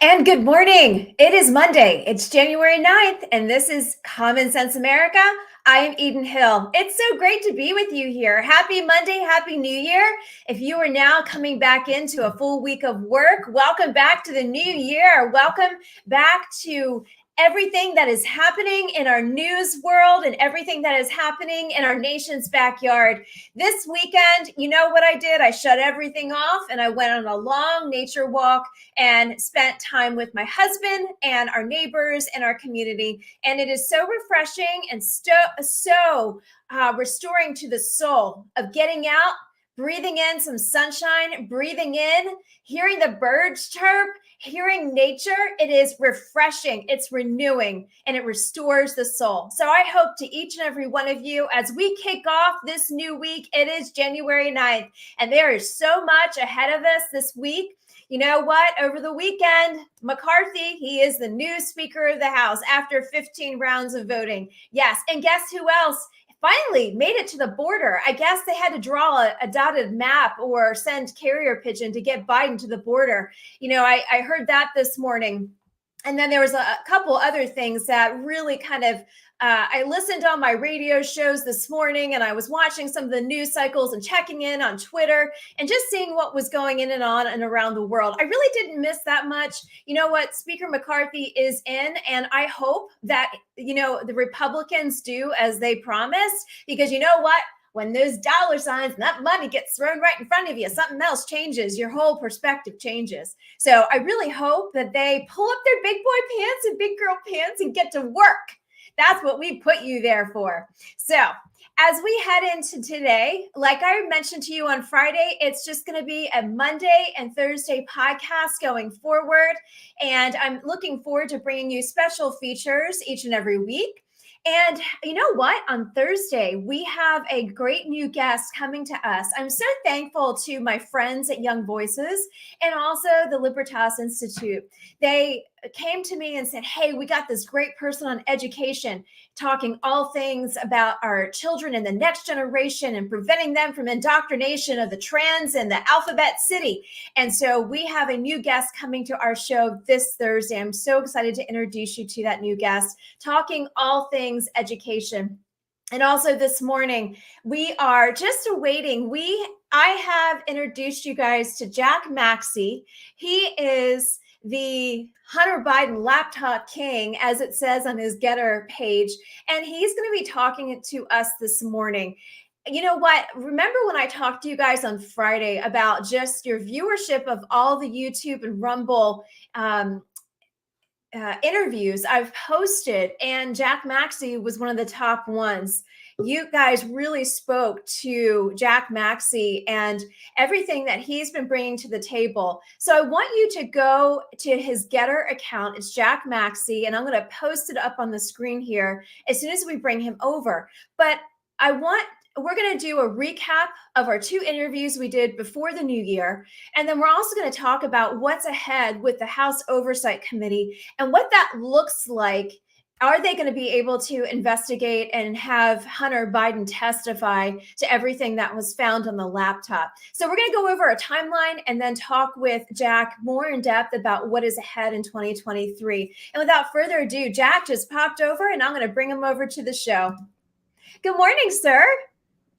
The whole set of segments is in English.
And good morning. It is Monday. It's January 9th, and this is Common Sense America. I am Eden Hill. It's so great to be with you here. Happy Monday. Happy New Year. If you are now coming back into a full week of work, welcome back to the new year. Welcome back to everything that is happening in our news world and everything that is happening in our nation's backyard. This weekend, you know what I did? I shut everything off and I went on a long nature walk and spent time with my husband and our neighbors and our community. And it is so refreshing and so restoring to the soul of getting out, breathing in some sunshine, breathing in, hearing the birds chirp, hearing nature. It is refreshing, it's renewing, and it restores the soul. So I hope to each and every one of you, as we kick off this new week, it is January 9th, and there is so much ahead of us this week. You know what? Over the weekend, McCarthy, he is the new Speaker of the House after 15 rounds of voting. Yes, and guess who else finally made it to the border? I guess they had to draw a dotted map or send carrier pigeon to get Biden to the border. You know, I heard that this morning. And then there was a couple other things that really kind of, I listened on my radio shows this morning, and I was watching some of the news cycles and checking in on Twitter and just seeing what was going in and on and around the world. I really didn't miss that much. You know what? Speaker McCarthy is in, and I hope that, you know, the Republicans do as they promised, because you know what? When those dollar signs and that money gets thrown right in front of you, something else changes. Your whole perspective changes. So I really hope that they pull up their big boy pants and big girl pants and get to work. That's what we put you there for. So as we head into today, like I mentioned to you on Friday, it's just going to be a Monday and Thursday podcast going forward. And I'm looking forward to bringing you special features each and every week. And you know what? On Thursday, we have a great new guest coming to us. I'm so thankful to my friends at Young Voices and also the Libertas Institute. They came to me and said, hey, we got this great person on education talking all things about our children and the next generation and preventing them from indoctrination of the trends and the alphabet city. And so we have a new guest coming to our show this Thursday. I'm so excited to introduce you to that new guest, talking all things education. And also this morning, we are just awaiting. I have introduced you guys to Jack Maxey. He is the Hunter Biden laptop king, as it says on his Getter page. And he's going to be talking to us this morning. You know what? Remember when I talked to you guys on Friday about just your viewership of all the YouTube and Rumble interviews I've posted, and Jack Maxey was one of the top ones. You guys really spoke to Jack Maxey and everything that he's been bringing to the table. So I want you to go to his Getter account. It's Jack Maxey, and I'm going to post it up on the screen here as soon as we bring him over. But we're going to do a recap of our two interviews we did before the new year. And then we're also going to talk about what's ahead with the House Oversight Committee and what that looks like. Are they going to be able to investigate and have Hunter Biden testify to everything that was found on the laptop? So we're going to go over a timeline and then talk with Jack more in depth about what is ahead in 2023. And without further ado, Jack just popped over, and I'm going to bring him over to the show. Good morning, sir.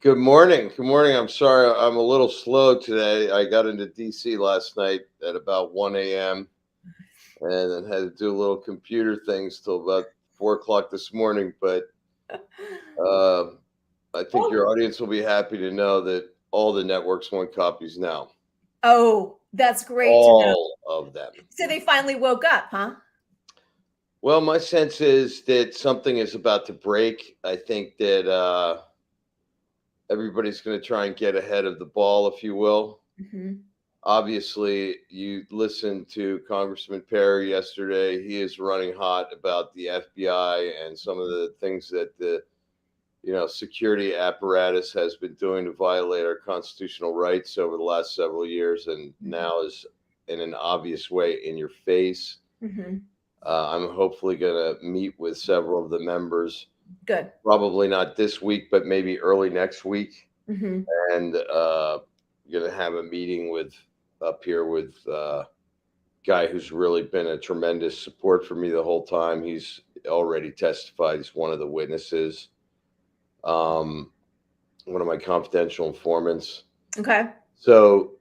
Good morning. Good morning. I'm sorry I'm a little slow today. I got into DC last night at about 1 a.m. and then had to do a little computer things till about 4 o'clock this morning. But I think your audience will be happy to know that all the networks want copies now. Oh, that's great to know. All of them. So they finally woke up, huh? Well, my sense is that something is about to break. I think that everybody's going to try and get ahead of the ball, if you will. Mm-hmm. Obviously, you listened to Congressman Perry yesterday. He is running hot about the FBI and some of the things that the security apparatus has been doing to violate our constitutional rights over the last several years, and now is in an obvious way in your face. Mm-hmm. I'm hopefully going to meet with several of the members. Good. Probably not this week, but maybe early next week. Mm-hmm. And going to have a meeting up here with guy who's really been a tremendous support for me the whole time. He's already testified. He's one of the witnesses. Um, one of my confidential informants. Okay. So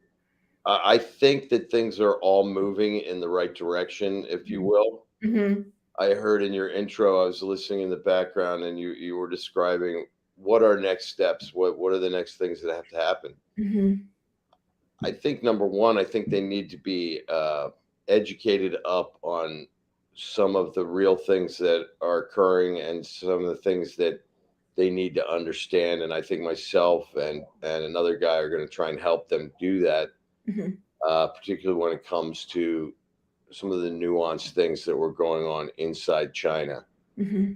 I think that things are all moving in the right direction, if you will. Mm-hmm. I heard in your intro, I was listening in the background, and you were describing what are next steps. What are the next things that have to happen? Mm-hmm. I think number one, I think they need to be educated up on some of the real things that are occurring and some of the things that they need to understand. And I think myself and another guy are going to try and help them do that, Mm-hmm. particularly when it comes to some of the nuanced things that were going on inside China. Mm-hmm.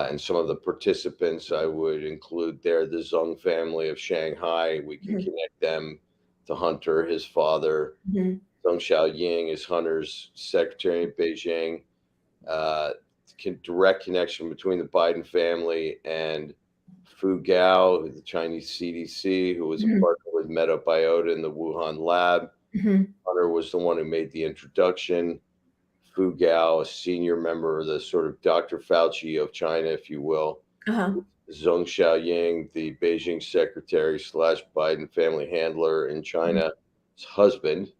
And some of the participants I would include there, the Zheng family of Shanghai. We can Mm-hmm. connect them to Hunter, his father. Mm-hmm. Deng Xiaoying is Hunter's secretary in Beijing. Uh, Direct connection between the Biden family and Fu Gao, the Chinese CDC, who was a Mm-hmm. partner with Metabiota in the Wuhan lab. Mm-hmm. Hunter was the one who made the introduction. Fu Gao, a senior member of the sort of Dr. Fauci of China, if you will. Uh-huh. Zheng Xiaoying, the Beijing secretary slash Biden family handler in China, his husband.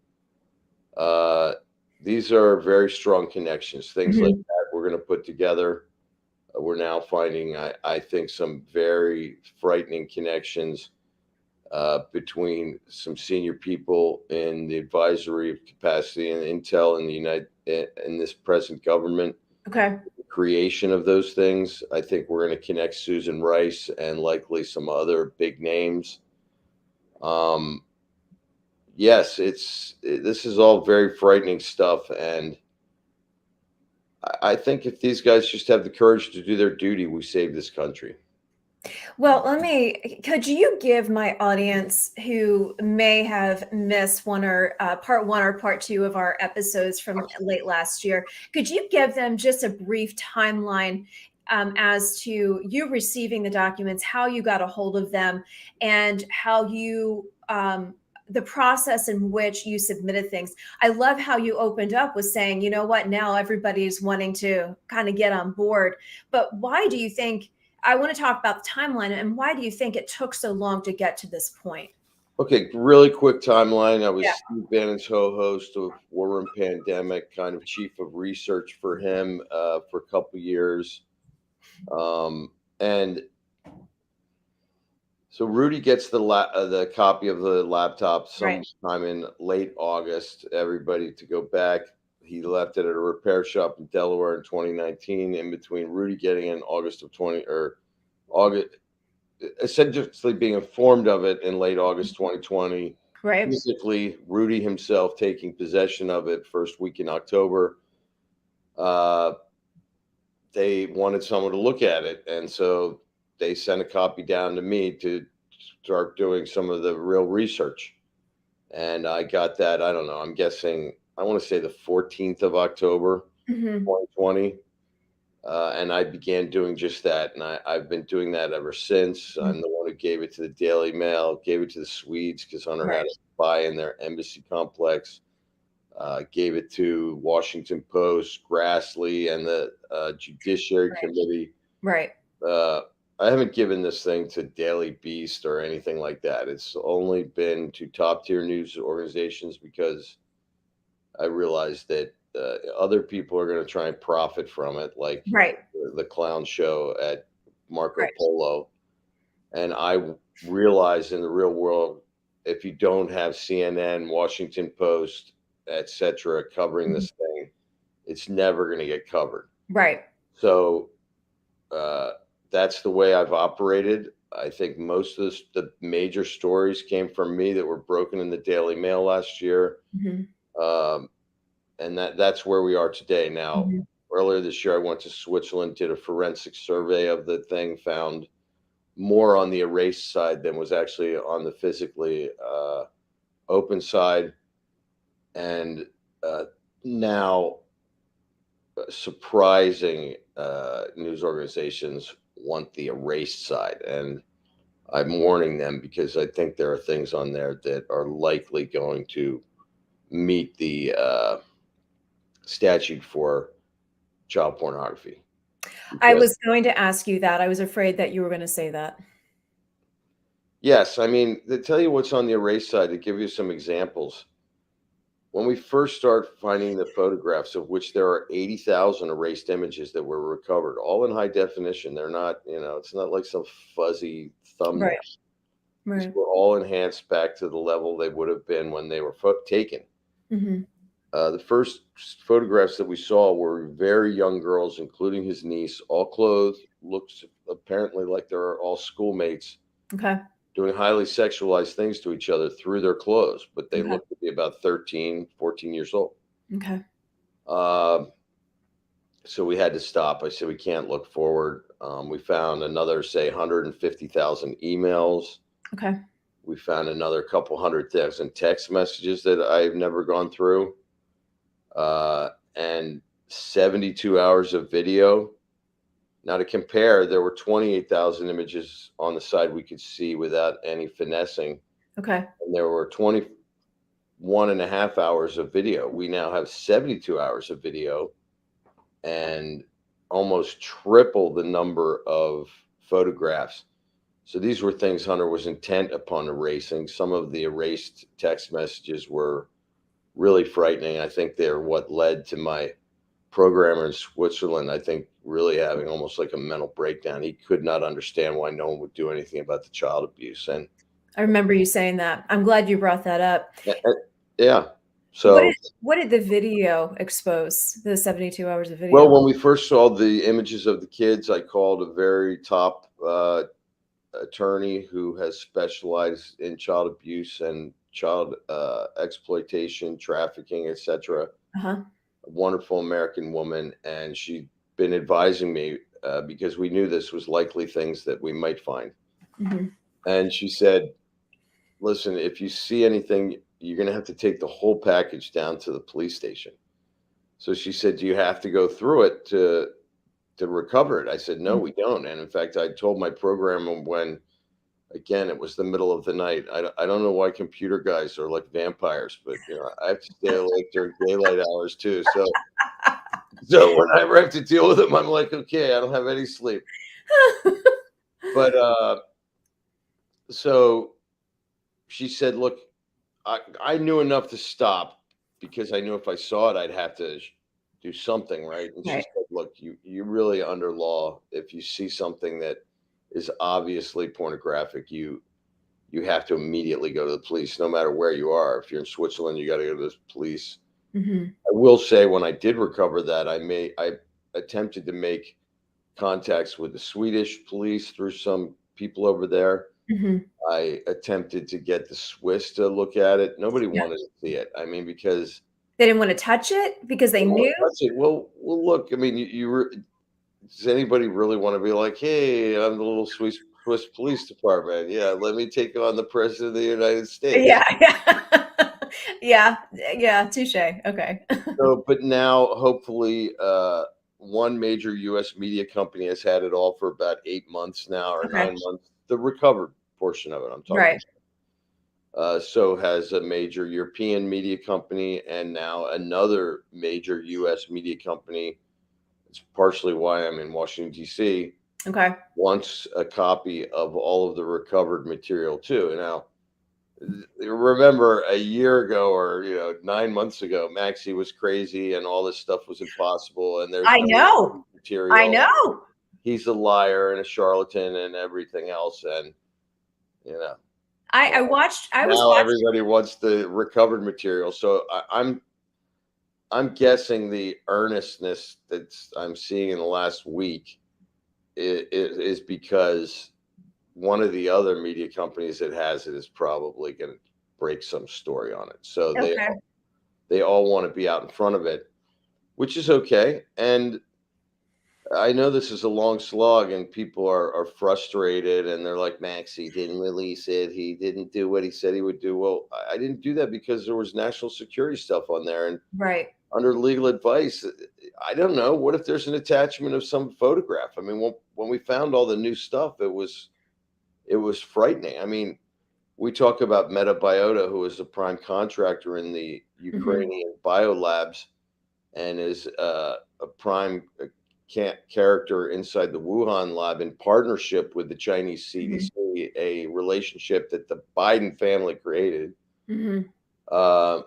Uh, these are very strong connections. Things like Mm-hmm. that we're going to put together. We're now finding, I think, some very frightening connections between some senior people in the advisory capacity and intel in the in this present government. Okay. Creation of those things. I think we're going to connect Susan Rice and likely some other big names. Um, yes, this is all very frightening stuff, and I think if these guys just have the courage to do their duty, we save this country. Well, could you give my audience who may have missed part one or part two of our episodes from late last year, could you give them just a brief timeline as to you receiving the documents, how you got a hold of them, and how the process in which you submitted things? I love how you opened up with saying, you know what, now everybody is wanting to kind of get on board. But why do you think? I want to talk about the timeline and why do you think it took so long to get to this point? Okay, really quick timeline. I was Yeah. Steve Bannon's host of War Room Pandemic, kind of chief of research for him for a couple years. And so Rudy gets the copy of the laptop Right. sometime in late August. Everybody to go back. He left it at a repair shop in Delaware in 2019. In between Rudy getting it in August of 20 or August, essentially being informed of it in late August 2020. Right. Physically, Rudy himself taking possession of it first week in October. Uh, they wanted someone to look at it, and so they sent a copy down to me to start doing some of the real research. And I got that, I don't know, I'm guessing, I want to say the 14th of October, Hmm. 2020. And I began doing just that. And I've been doing that ever since. I'm the one who gave it to the Daily Mail, gave it to the Swedes because Hunter had Right. a spy in their embassy complex. Gave it to Washington Post, Grassley, and the Judiciary Right. Committee. Right. Uh, I haven't given this thing to Daily Beast or anything like that. It's only been to top tier news organizations because I realized that other people are going to try and profit from it, like Right. the clown show at Marco Right. Polo. And I realize in the real world, if you don't have CNN, Washington Post, etc., covering Mhm. this thing, it's never going to get covered. Right. So uh, that's the way I've operated. I think most of the major stories came from me that were broken in the Daily Mail last year. Hmm. Um, and that's where we are today. Now, Hmm. earlier this year, I went to Switzerland, did a forensic survey of the thing, found more on the erased side than was actually on the physically open side, and now surprising news organizations want the erased side, and I'm warning them because I think there are things on there that are likely going to meet the statute for child pornography. I Because was going to ask you that. I was afraid that you were going to say that. yes, I mean, to tell you what's on the erase side, to give you some examples, when we first start finding the photographs, of which there are 80,000 erased images that were recovered, all in high definition. They're not, it's not like some fuzzy thumbnail. Right. These Right. were all enhanced back to the level they would have been when they were taken. Hmm. The first photographs that we saw were very young girls, including his niece, all clothed, looks apparently like they're all schoolmates, Okay. doing highly sexualized things to each other through their clothes, but they Okay. look to be about 13, 14 years old. Okay. Um, so we had to stop. I said, we can't look forward. We found another, say, 150,000 emails. Okay. We found another couple 100,000 text messages that I've never gone through, and 72 hours of video. Now, to compare, there were 28,000 images on the side we could see without any finessing, Okay. and there were 21.5 hours of video. We now have 72 hours of video and almost triple the number of photographs. So these were things Hunter was intent upon erasing. Some of the erased text messages were really frightening. I think they're what led to my programmer in Switzerland, I think, really having almost like a mental breakdown. He could not understand why no one would do anything about the child abuse. And I remember you saying that. I'm glad you brought that up. yeah. What So, did what did the video expose? The 72 hours of well, video. when we first saw the images of the kids, I called a very top attorney who has specialized in child abuse and child exploitation, trafficking, etc. Uh-huh. A wonderful American woman, and she'd been advising me because we knew this was likely things that we might find. Hmm. And she said, "Listen, if you see anything, you're going to have to take the whole package down to the police station." So she said, "Do you have to go through it to recover it?" I said, "No, we don't." And in fact, I told my programmer when, again, it was the middle of the night. I don't know why computer guys are like vampires, but I have to stay awake during daylight hours too. So whenever I have to deal with them, I'm like, okay, I don't have any sleep. But so she said, look, I knew enough to stop because I knew if I saw it, I'd have to do something, right? And she Right. said, look, you really under law, if you see something that is obviously pornographic, you have to immediately go to the police, no matter where you are. If you're in Switzerland, you got to go to the police. Hmm. I will say, when I did recover that, I attempted to make contacts with the Swedish police through some people over there. Hmm. I attempted to get the Swiss to look at it. Nobody Yeah. wanted to see it. I mean, because They didn't want to touch it because they knew. I said, well, look. I mean, does anybody really want to be like, hey, I'm the little Swiss police department. Yeah, let me take on the president of the United States. Yeah. Yeah. Yeah. Yeah. Touche. Okay. So, but now, hopefully, one major U.S. media company has had it all for about 8 months now, or Okay. 9 months. The recovered portion of it, I'm talking. Right. So has a major European media company, and now another major U.S. media company. It's partially why I'm in Washington D.C. Okay. Wants a copy of all of the recovered material too. Now, remember a year ago, or 9 months ago, Maxie was crazy and all this stuff was impossible, and there's I no know. I material. know. He's a liar and a charlatan and everything else, and you know I was now watching. everybody wants the recovered material. So I'm guessing the earnestness that I'm seeing in the last week is because one of the other media companies that has it is probably going to break some story on it. So Okay. they all want to be out in front of it, which is okay. And I know this is a long slog, and people are frustrated, and they're like, Maxie didn't release it. He didn't do what he said he would do. Well, I didn't do that because there was national security stuff on there. And Right. under legal advice, I don't know. What if there's an attachment of some photograph? I mean, when we found all the new stuff, it was frightening. I mean, we talk about Metabiota, who is a prime contractor in the Hmm. Ukrainian biolabs. and is a prime character inside the Wuhan lab in partnership with the Chinese CDC, a relationship that the Biden family created. Uh,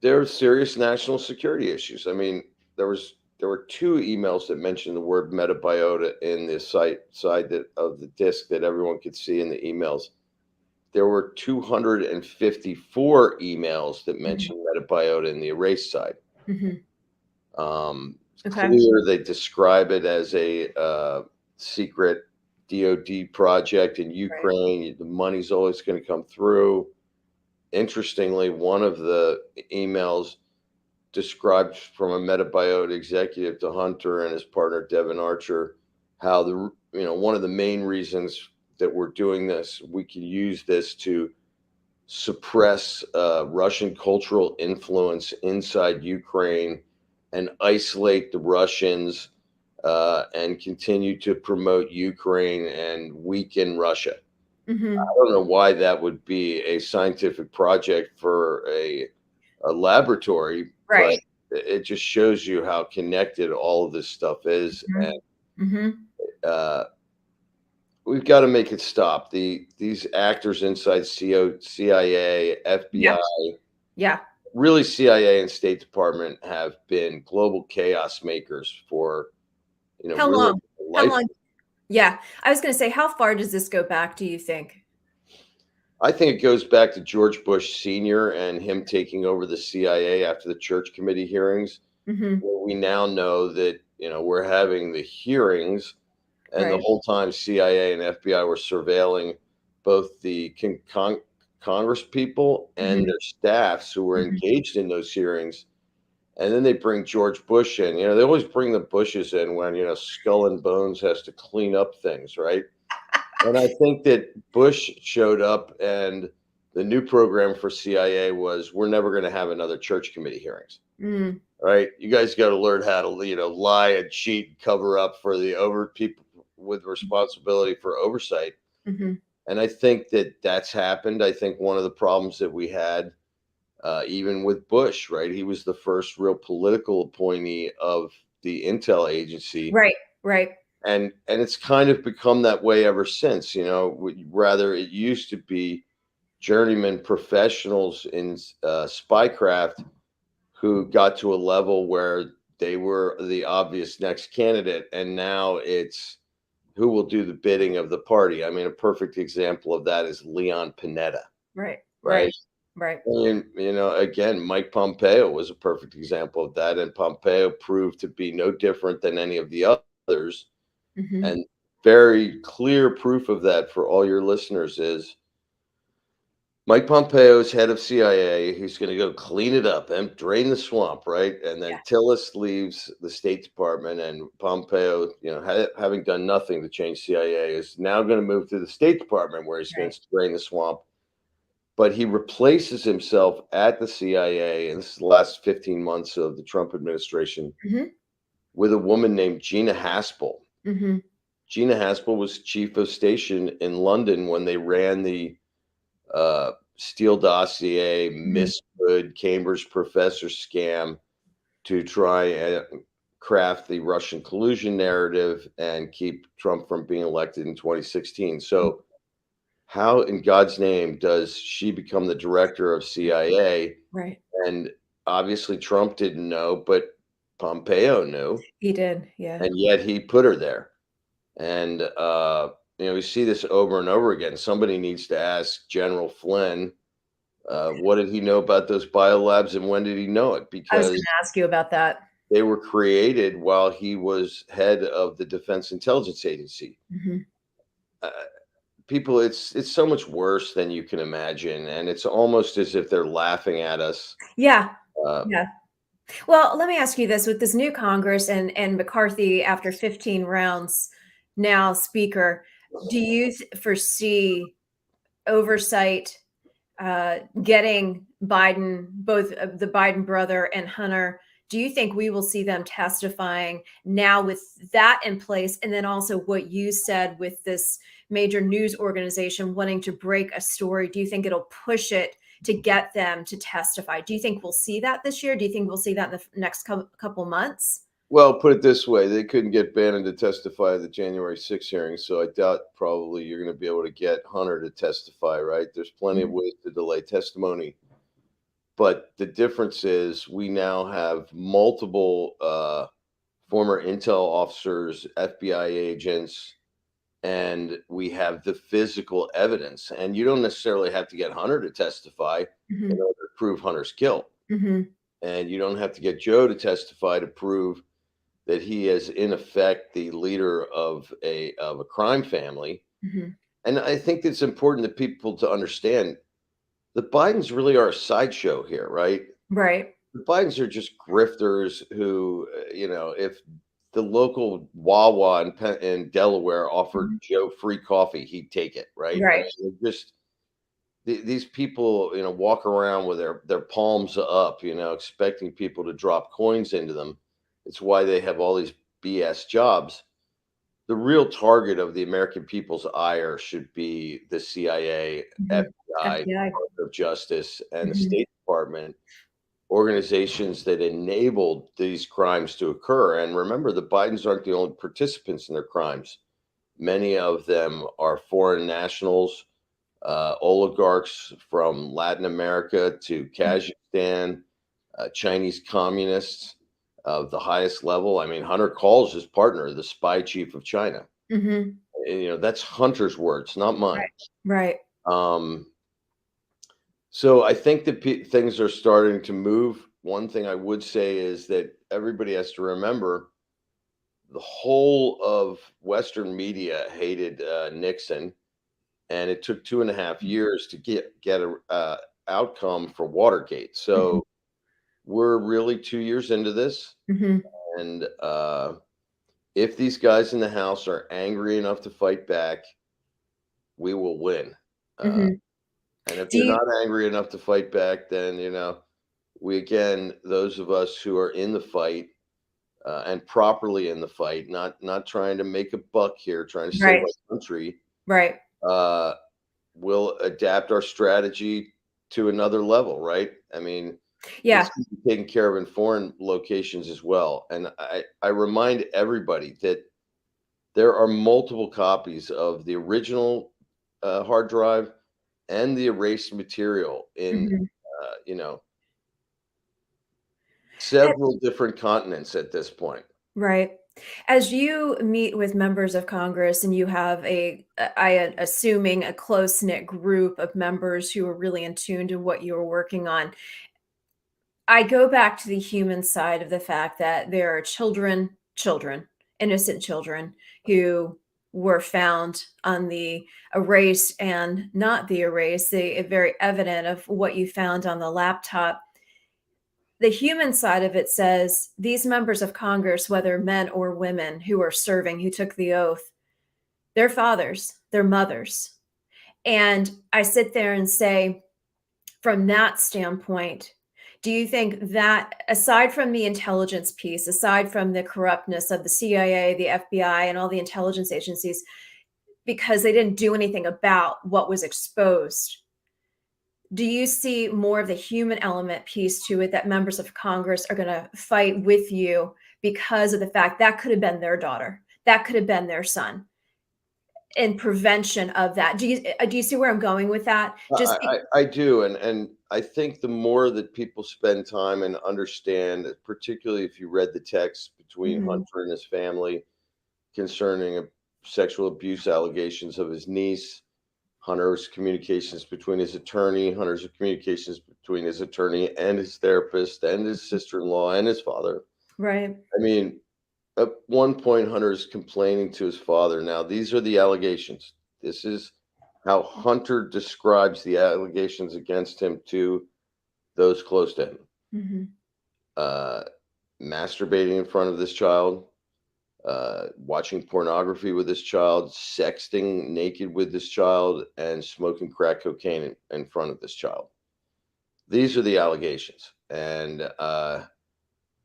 there are serious national security issues. I mean, there were two emails that mentioned the word metabiota in the side of the disk that everyone could see in the emails. There were 254 emails that mentioned metabiota in the erase side. Clear they describe it as a secret DoD project in Ukraine. Right. The money's always going to come through. Interestingly, one of the emails described from a metabiota executive to Hunter and his partner Devin Archer how one of the main reasons that we're doing this, we can use this to suppress Russian cultural influence inside Ukraine and isolate the Russians and continue to promote Ukraine and weaken Russia. I don't know why that would be a scientific project for a laboratory, right? But it just shows you how connected all of this stuff is, and we've got to make it stop. These actors inside CIA, FBI, really CIA and State Department have been global chaos makers for how long? How long? Yeah, I was going to say, how far does this go back, do you think? I think it goes back to George Bush Sr. and him taking over the CIA after the Church Committee hearings. We now know that we're having the hearings, and the whole time CIA and FBI were surveilling both the Congress people and their staffs who were engaged in those hearings. And then they bring George Bush in. They always bring the Bushes in when Skull and Bones has to clean up things, right? And I think that Bush showed up, and the new program for CIA was, we're never going to have another Church Committee hearings. Right? You guys got to learn how to, lie and cheat and cover up for the people with responsibility for oversight. And I think that that's happened. I think one of the problems that we had, even with Bush, right? He was the first real political appointee of the intel agency. Right. And it's kind of become that way ever since. Rather, it used to be journeyman professionals in spycraft who got to a level where they were the obvious next candidate, and now it's who will do the bidding of the party. I mean, a perfect example of that is Leon Panetta. Right. And again, Mike Pompeo was a perfect example of that, and Pompeo proved to be no different than any of the others. And very clear proof of that for all your listeners is Mike Pompeo is head of CIA. He's going to go clean it up and drain the swamp, right? And then Tillis leaves the State Department, and Pompeo, having done nothing to change CIA, is now going to move to the State Department where he's going to drain the swamp. But he replaces himself at the CIA, and this is the last 15 months of the Trump administration, with a woman named Gina Haspel. Gina Haspel was chief of station in London when they ran the Steele dossier, Miss Good, Cambridge professor scam to try and craft the Russian collusion narrative and keep Trump from being elected in 2016. So how in God's name does she become the director of CIA? Right. And obviously Trump didn't know, but Pompeo knew. He did, yeah. And yet he put her there. And we see this over and over again. Somebody needs to ask General Flynn, what did he know about those biolabs and when did he know it? Because I was going to ask you about that. They were created while he was head of the Defense Intelligence Agency. People, it's so much worse than you can imagine, and it's almost as if they're laughing at us. Yeah. Well, let me ask you this: with this new Congress and McCarthy, after 15 rounds, now Speaker, do you foresee oversight getting Biden, both the Biden brother and Hunter? Do you think we will see them testifying now with that in place? And then also what you said with this major news organization wanting to break a story, do you think it'll push it to get them to testify. Do you think we'll see that this year? Do you think we'll see that in the next couple months? Well, put it this way, they couldn't get Bannon to testify at the January 6th hearing, so I doubt probably you're going to be able to get Hunter to testify, right? There's plenty of ways to delay testimony. But the difference is we now have multiple former intel officers, FBI agents, and we have the physical evidence. And you don't necessarily have to get Hunter to testify in order to prove Hunter's guilt. And you don't have to get Joe to testify to prove that he is in effect the leader of a crime family. And I think it's important that people to understand the Bidens really are a sideshow here, right? Right. The Bidens are just grifters who, if the local Wawa in Delaware offered Joe free coffee, he'd take it, right? Right. I mean, these people, walk around with their palms up, expecting people to drop coins into them. It's why they have all these BS jobs. The real target of the American people's ire should be the CIA, FBI, Department of Justice, and the State Department, organizations that enabled these crimes to occur. And remember, the Bidens aren't the only participants in their crimes. Many of them are foreign nationals, oligarchs from Latin America to Kazakhstan, Chinese communists of the highest level. I mean, Hunter calls his partner the spy chief of China. And, that's Hunter's words, not mine. Right. So I think that things are starting to move. One thing I would say is that everybody has to remember the whole of Western media hated Nixon, and it took 2.5 years to get a outcome for Watergate. So we're really 2 years into this. And if these guys in the House are angry enough to fight back, we will win. And if they're not angry enough to fight back, then, those of us who are in the fight and properly in the fight, not trying to make a buck here, trying to save our country, we'll adapt our strategy to another level, right? I mean, it's taken care of in foreign locations as well. And I remind everybody that there are multiple copies of the original hard drive and the erased material in, several different continents at this point. Right. As you meet with members of Congress and you have assuming a close-knit group of members who are really in tune to what you're working on, I go back to the human side of the fact that there are children, innocent children who were found on the erased and not the erased, very evident of what you found on the laptop. The human side of it says these members of Congress, whether men or women who are serving, who took the oath, they're fathers, they're mothers. And I sit there and say, from that standpoint, do you think that aside from the intelligence piece, aside from the corruptness of the CIA, the FBI, and all the intelligence agencies, because they didn't do anything about what was exposed, do you see more of the human element piece to it that members of Congress are going to fight with you because of the fact that could have been their daughter, that could have been their son, in prevention of that? Do you see where I'm going with that? I do, and I think the more that people spend time and understand, particularly if you read the text between Hunter and his family concerning sexual abuse allegations of his niece, Hunter's communications between his attorney, Hunter's communications between his attorney and his therapist and his sister-in-law and his father. Right. I mean, at one point, Hunter is complaining to his father. Now, these are the allegations. This is how Hunter describes the allegations against him to those close to him. Masturbating in front of this child, watching pornography with this child, sexting naked with this child, and smoking crack cocaine in front of this child. These are the allegations. And,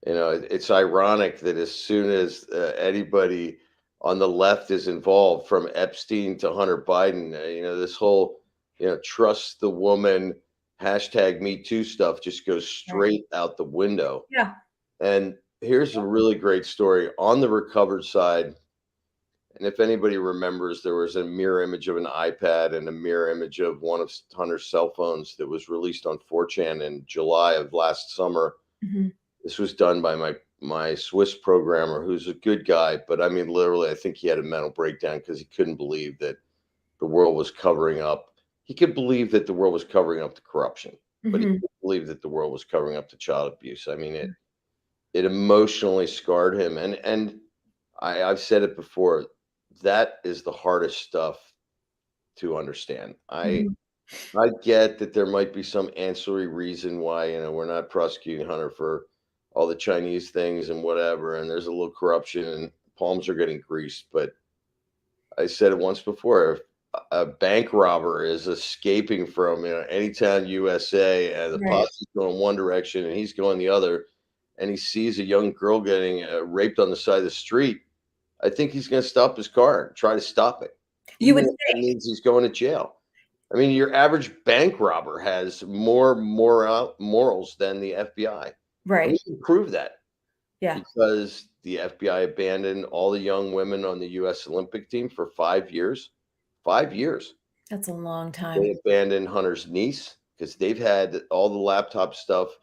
it's ironic that as soon as anybody on the left is involved, from Epstein to Hunter Biden, this whole, trust the woman, hashtag Me Too stuff just goes Right. straight out the window. Yeah. And here's a really great story on the recovered side. And if anybody remembers, there was a mirror image of an iPad and a mirror image of one of Hunter's cell phones that was released on 4chan in July of last summer. Mhm. This was done by my Swiss programmer, who's a good guy, but I mean, literally, I think he had a mental breakdown because he couldn't believe that the world was covering up. He could believe that the world was covering up the corruption, but he Mhm. couldn't believe that the world was covering up the child abuse. I mean, it emotionally scarred him, and I've said it before. That is the hardest stuff to understand. Mhm. I get that there might be some ancillary reason why, we're not prosecuting Hunter for all the Chinese things and whatever, and there's a little corruption and palms are getting greased. But I said it once before, if a bank robber is escaping from, Anytown, USA, and the Right. posse's going one direction and he's going the other, and he sees a young girl getting raped on the side of the street, I think he's going to stop his car and try to stop it, You even would if that think. means he's going to jail. I mean, your average bank robber has more morals than the FBI. And we Right. can prove that Yeah. because the FBI abandoned all the young women on the U.S. Olympic team for 5 years. 5 years. That's a long They time. abandoned Hunter's niece because they've had all the laptop stuff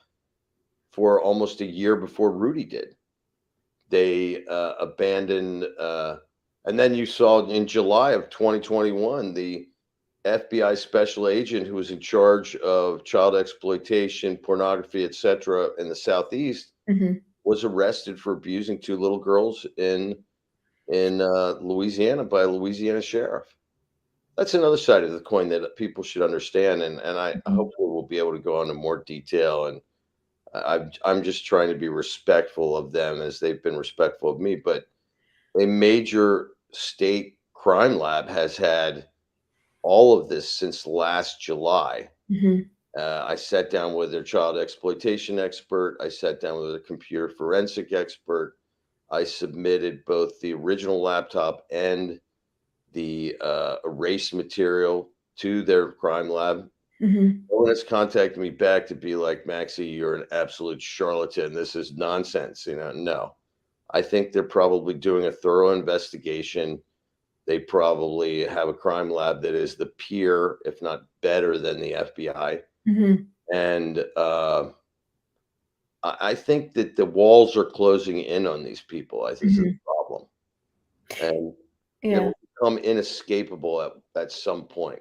for almost a year before Rudy did. They abandoned, and then you saw in July of 2021, the FBI special agent who was in charge of child exploitation, pornography, etc., in the Southeast Mhm. was arrested for abusing two little girls in Louisiana by a Louisiana sheriff. That's another side of the coin that people should understand, and I Mhm. hopefully will be able to go into more detail. And I'm just trying to be respectful of them as they've been respectful of me. But a major state crime lab has had all of this since last July. Mhm. I sat down with their child exploitation expert. I sat down with a computer forensic expert. I submitted both the original laptop and the erased material to their crime lab. Mhm. No one has contacted me back to be like, Maxie, you're an absolute charlatan. This is nonsense. No. I think they're probably doing a thorough investigation. They probably have a crime lab that is the peer, if not better than the FBI. Mhm. And I think that the walls are closing in on these people. This is Mhm. the problem. And it Yeah. will become inescapable at some point.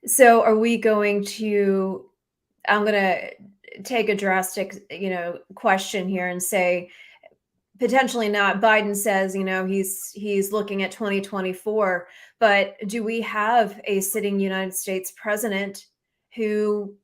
So are we going to I'm gonna take a drastic, question here and say potentially not. Biden says, he's looking at 2024, but do we have a sitting United States president who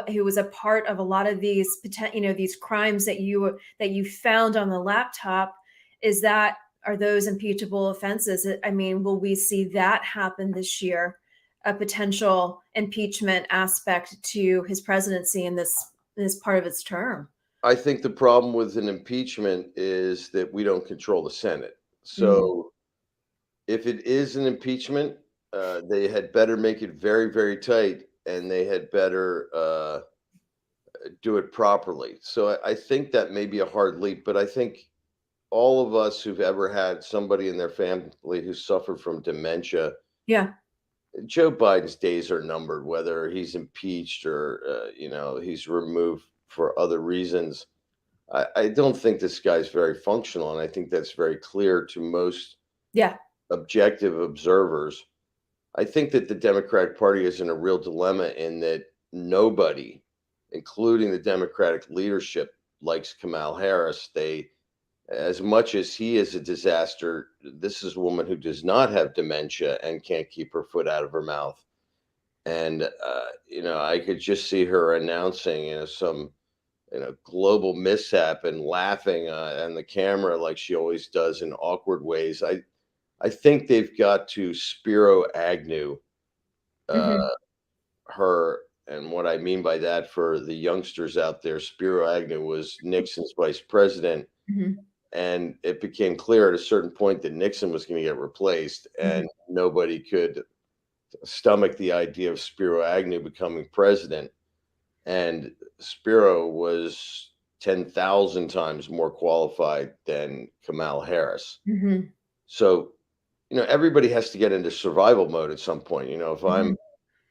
who was a part of a lot of these these crimes that you found on the laptop? Is that Are those impeachable offenses? I mean, will we see that happen this year? A potential impeachment aspect to his presidency in this part of its term. I think the problem with an impeachment is that we don't control the Senate. Mhm. So if it is an impeachment, they had better make it very, very tight, and they had better do it properly. So I think that may be a hard leap, but I think all of us who've ever had somebody in their family who suffered from dementia, Yeah. Joe Biden's days are numbered, whether he's impeached or, he's removed for other reasons. I don't think this guy's very functional, and I think that's very clear to most Yeah. objective observers. I think that the Democratic Party is in a real dilemma in that nobody, including the Democratic leadership, likes Kamala Harris. As much as he is a disaster, this is a woman who does not have dementia and can't keep her foot out of her mouth. And I could just see her announcing, some global mishap and laughing on the camera like she always does in awkward ways. I think they've got to Spiro Agnew uh, Mhm. her. And what I mean by that for the youngsters out there, Spiro Agnew was Nixon's vice president. Mhm. And it became clear at a certain point that Nixon was going to get replaced, Mhm. and nobody could stomach the idea of Spiro Agnew becoming president. and Spiro was 10,000 times more qualified than Kamala Harris. Mhm. So, everybody has to get into survival mode at some point. If I'm Mhm.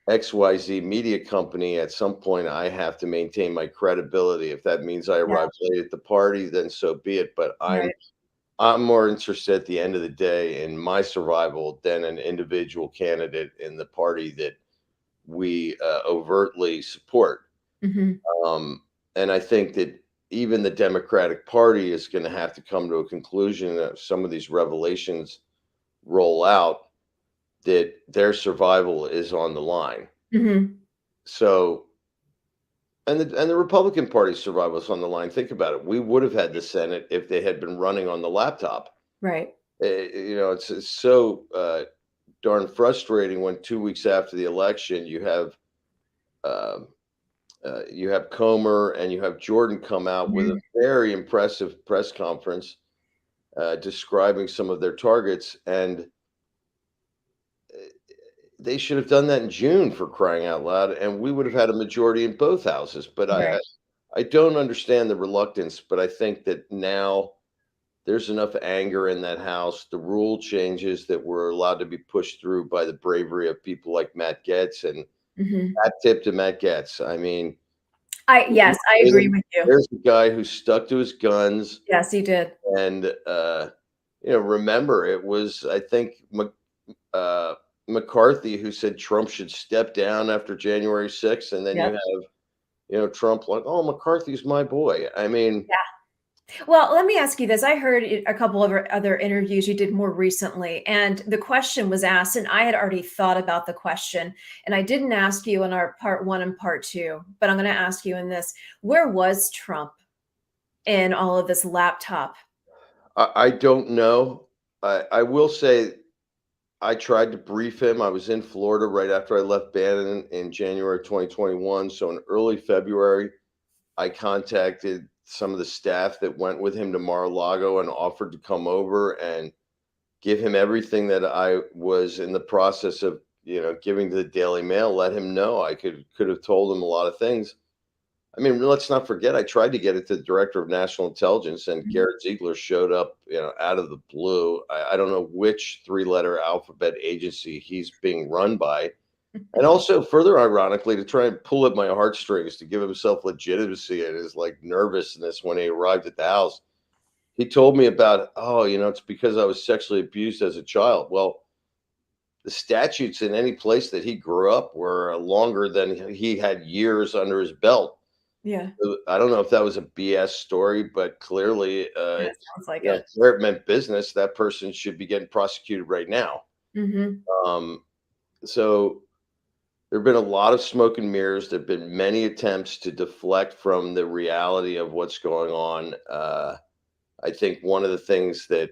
XYZ media company, at some point I have to maintain my credibility. If that means I Yeah, arrive late at the party, then so be it. But I'm right. I'm more interested at the end of the day in my survival than an individual candidate in the party that we overtly support. Mhm. Um, and I think that even the Democratic Party is going to have to come to a conclusion that some of these revelations roll out, that their survival is on the line. Mhm. So, and the Republican Party's survival is on the line. Think about it. We would have had the Senate if they had been running on the laptop. Right. It's so darn frustrating when 2 weeks after the election um, you have Comer and you have Jordan come out with a Mhm. very impressive press conference describing some of their targets, and uh, they should have done that in June, for crying out loud, and we would have had a majority in both houses. But I, Right. I, I don't understand the reluctance, but I think that now there's enough anger in that house. The rule changes that were allowed to be pushed through by the bravery of people like Matt Getz, and Mhm. hat tip to Matt Getz. I mean, Yes, I agree with you. there's a guy who stuck to his guns. Yes, you did. And remember, it was, I think, uh, McCarthy who said Trump should step down after January 6th, and then you Yep. have Trump like, oh, McCarthy's my boy. I mean, Well, let me ask you this. I heard a couple of other interviews you did more recently, and the question was asked, and I had already thought about the question, and I didn't ask you in our part one and part two, but I'm going to ask you in this. Where was Trump in all of this laptop? I don't know. I will say I tried to brief him. I was in Florida right after I left Bannon in January 2021. So in early February, I contacted some of the staff that went with him to Mar-a-Lago and offered to come over and give him everything that I was in the process of, giving to the Daily Mail. Let him know I could have told him a lot of things. I mean, let's not forget, I tried to get it to the director of national intelligence, and Mhm. Garrett Ziegler showed up, out of the blue. I don't know which three-letter alphabet agency he's being run by. And also, further ironically, to try and pull at my heartstrings to give himself legitimacy and his like nervousness when he arrived at the house. He told me about, oh, it's because I was sexually abused as a child. Well, the statutes in any place that he grew up were longer than he had years under his belt. Yeah, I don't know if that was a BS story, but clearly, yeah, it sounds like it. where it meant business, that person should be getting prosecuted right now. Mhm. Um, so there have been a lot of smoke and mirrors. There have been many attempts to deflect from the reality of what's going on. I think one of the things that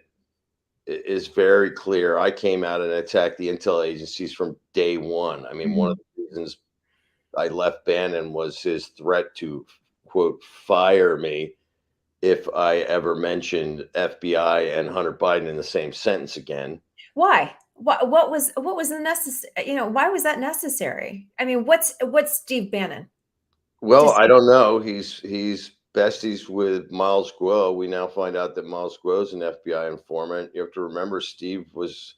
is very clear, I came out and attacked the intel agencies from day one. I mean, one of Mhm. the reasons I left Bannon was his threat to, quote, fire me if I ever mentioned FBI and Hunter Biden in the same sentence again. Why? What was the why was that necessary? I mean, what's Steve Bannon? Well, Just I don't know. He's besties with Miles Guo. We now find out that Miles Guo is an FBI informant. You have to remember Steve was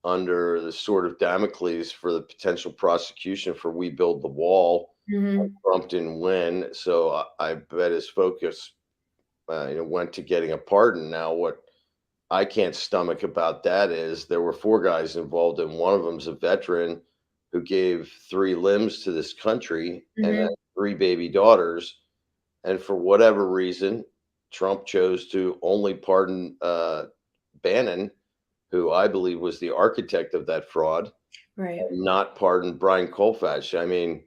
under the sword of Damocles for the potential prosecution for We Build the Wall. Mhm. Trump didn't win, so I bet his focus, went to getting a pardon. Now, what I can't stomach about that is there were four guys involved, and one of them's a veteran who gave three limbs to this country and had Mhm. three baby daughters. And for whatever reason, Trump chose to only pardon Bannon, who I believe was the architect of that fraud, Right. and not pardon Brian Colfage. I mean,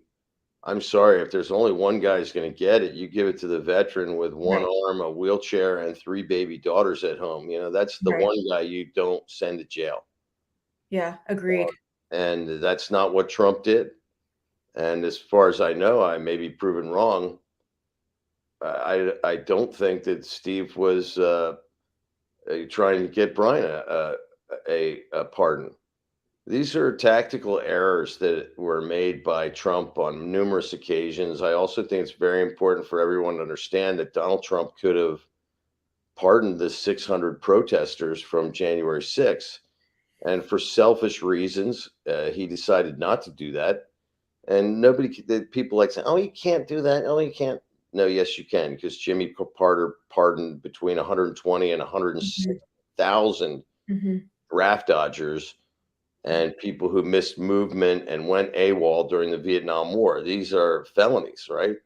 I'm sorry, if there's only one guy who's going to get it, you give it to the veteran with one Right. arm, a wheelchair, and three baby daughters at home. That's the Right. one guy you don't send to jail. Yeah, agreed. And that's not what Trump did. And as far as I know, I may be proven wrong. I don't think that Steve was trying to get Brian a pardon. These are tactical errors that were made by Trump on numerous occasions. I also think it's very important for everyone to understand that Donald Trump could have pardoned the 600 protesters from January 6th. And for selfish reasons, he decided not to do that. And the people like saying, "Oh, you can't do that. Oh, you can't." No, yes, you can, because Jimmy Carter pardoned between 120 and Mhm. 106,000 Mhm. draft dodgers and people who missed movement and went AWOL during the Vietnam War. These are felonies, right?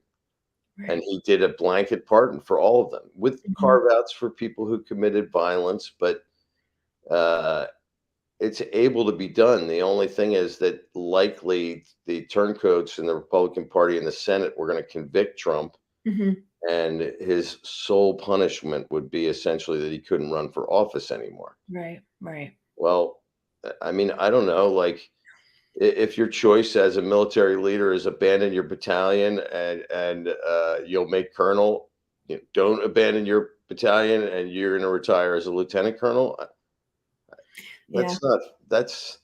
And Right. he did a blanket pardon for all of them, with Mhm. carve outs for people who committed violence, but uh, it's able to be done. The only thing is that likely the turncoats in the Republican Party in the Senate were going to convict Trump, Mhm. and his sole punishment would be essentially that he couldn't run for office anymore. Right. Right. Well, I mean, I don't know. Like, if your choice as a military leader is abandon your battalion and you'll make colonel, don't abandon your battalion and you're going to retire as a lieutenant colonel. Yeah. That's not. That's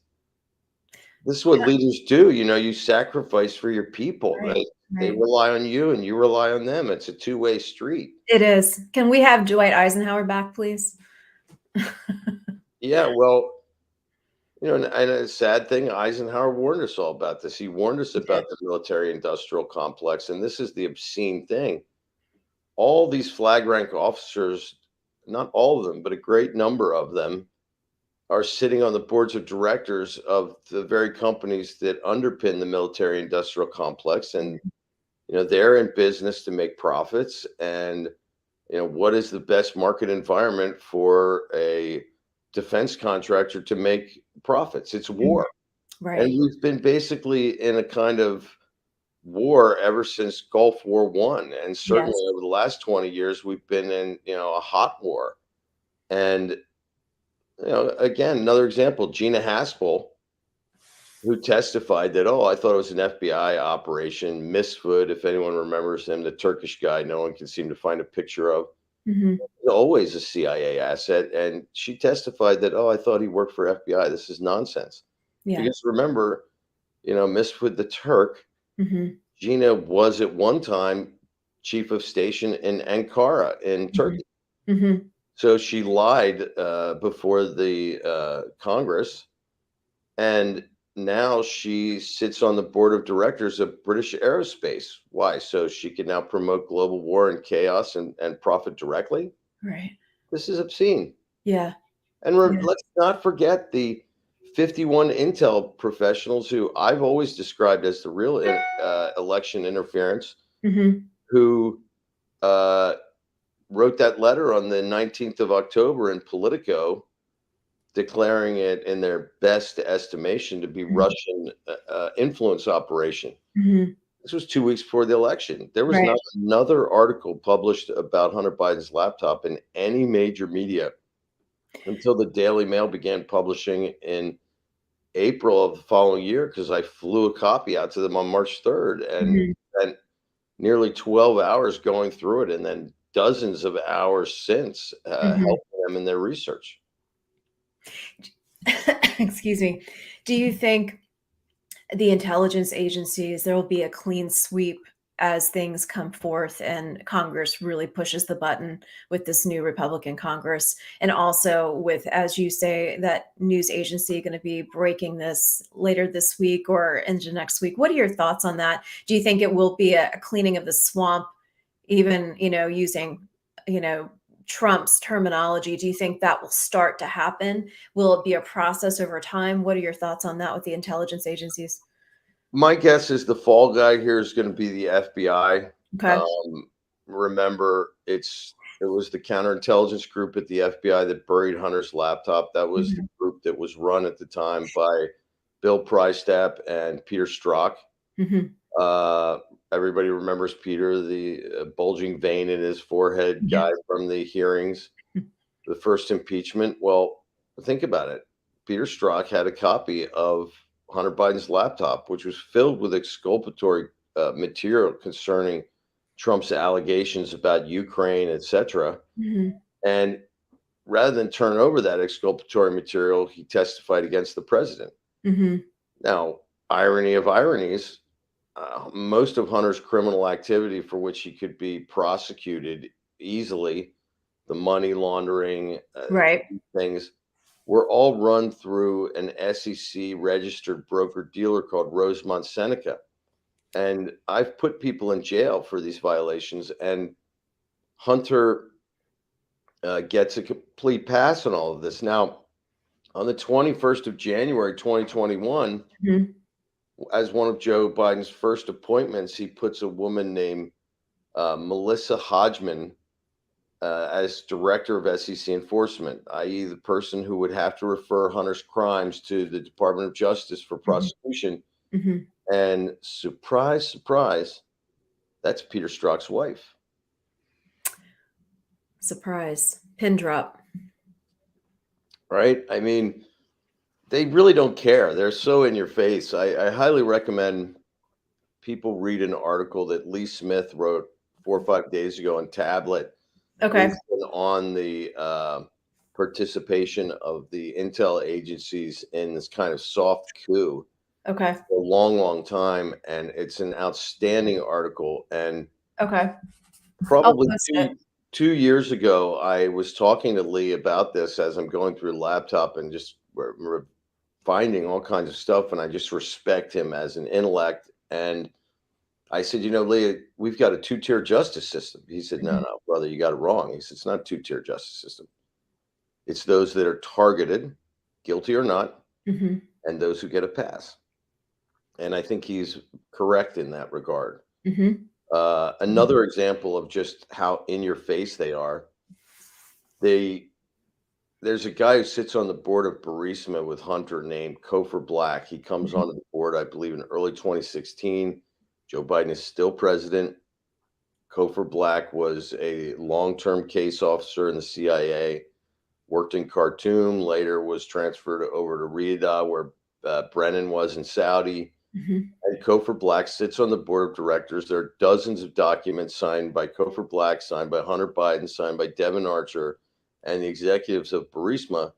This is what leaders do. You sacrifice for your people. Right. They Right. rely on you and you rely on them. It's a two-way street. It is. Can we have Dwight Eisenhower back, please? Yeah, well, and a sad thing, Eisenhower warned us all about this. He warned us He did. about the military industrial complex, and this is the obscene thing. All these flag rank officers, not all of them, but a great number of them, are sitting on the boards of directors of the very companies that underpin the military industrial complex. And they're in business to make profits. And what is the best market environment for a defense contractor to make profits? It's Mhm. war. And Right. we've been basically in a kind of war ever since Gulf War One, and certainly Yes. over the last 20 years, we've been in a hot war. And again, another example, Gina Haspel, who testified that, oh, I thought it was an FBI operation. Misfoot, if anyone remembers him, the Turkish guy, no one can seem to find a picture of, Mhm. always a CIA asset. And she testified that, oh, I thought he worked for FBI. This is nonsense. Yeah. Because remember, Misfoot the Turk, Mhm. Gina was at one time chief of station in Ankara in Mhm. Turkey. Mhm. So she lied before the Congress, and now she sits on the board of directors of British Aerospace. Why? So she can now promote global war and chaos and profit directly? Right. This is obscene. Yeah. And Yeah. let's not forget the 51 Intel professionals who I've always described as the real election interference, Mhm. who uh, wrote that letter on the 19th of October in Politico, declaring it in their best estimation to be Mhm. Russian influence operation. Mhm. This was 2 weeks before the election. There was Right. not another article published about Hunter Biden's laptop in any major media until the Daily Mail began publishing in April of the following year, because I flew a copy out to them on March 3rd and Mhm. spent nearly 12 hours going through it, and then dozens of hours since Mhm. helping them in their research. Excuse me. Do you think the intelligence agencies, there will be a clean sweep as things come forth and Congress really pushes the button with this new Republican Congress? And also with, as you say, that news agency going to be breaking this later this week or into next week. What are your thoughts on that? Do you think it will be a cleaning of the swamp, even, using, you know, Trump's terminology? Do you think that will start to happen? Will it be a process over time? What are your thoughts on that with the intelligence agencies? My guess is the fall guy here is going to be the FBI. Okay. Remember, it was the counterintelligence group at the FBI that buried Hunter's laptop. That was the Mhm. group that was run at the time by Bill Prystap and Peter Strzok. Mhm. Uh, Everybody remembers Peter, the bulging vein in his forehead Yeah. guy from the hearings, the first impeachment. Well, think about it. Peter Strzok had a copy of Hunter Biden's laptop, which was filled with exculpatory material concerning Trump's allegations about Ukraine, etc. Mhm. And rather than turn over that exculpatory material, he testified against the president. Mhm. Now, irony of ironies, most of Hunter's criminal activity for which he could be prosecuted easily, the money laundering Right. things, were all run through an SEC registered broker dealer called Rosemont Seneca. And I've put people in jail for these violations, and Hunter gets a complete pass on all of this. Now, on the 21st of January, 2021, Mhm. as one of Joe Biden's first appointments, he puts a woman named Melissa Hodgman as director of SEC enforcement, i.e., the person who would have to refer Hunter's crimes to the Department of Justice for Mhm. prosecution. Mhm. And surprise, surprise, that's Peter Strzok's wife, Surprise. Pin drop. right? I mean, they really don't care. They're so in your face. I highly recommend people read an article that Lee Smith wrote 4 or 5 days ago on Tablet, Okay. based on the participation of the intel agencies in this kind of soft coup Okay. for a long, long time. And it's an outstanding article. And Okay. I'll probably post it. two years ago, I was talking to Lee about this as I'm going through the laptop and just finding all kinds of stuff. And I just respect him as an intellect. And I said, Lee, we've got a two-tier justice system. He said, no, Mhm. no, brother, you got it wrong. He said, it's not a two-tier justice system. It's those that are targeted, guilty or not, Mhm. and those who get a pass. And I think he's correct in that regard. Mhm. Mhm. Another example of just how in your face they are. They There's a guy who sits on the board of Burisma with Hunter named Kofor Black. He comes Mhm. onto the board, I believe, in early 2016. Joe Biden is still president. Kofor Black was a long-term case officer in the CIA, worked in Khartoum, later was transferred over to Riyadh, where Brennan was in Saudi. Mhm. And Kofor Black sits on the board of directors. There are dozens of documents signed by Kofor Black, signed by Hunter Biden, signed by Devin Archer, and the executives of Burisma.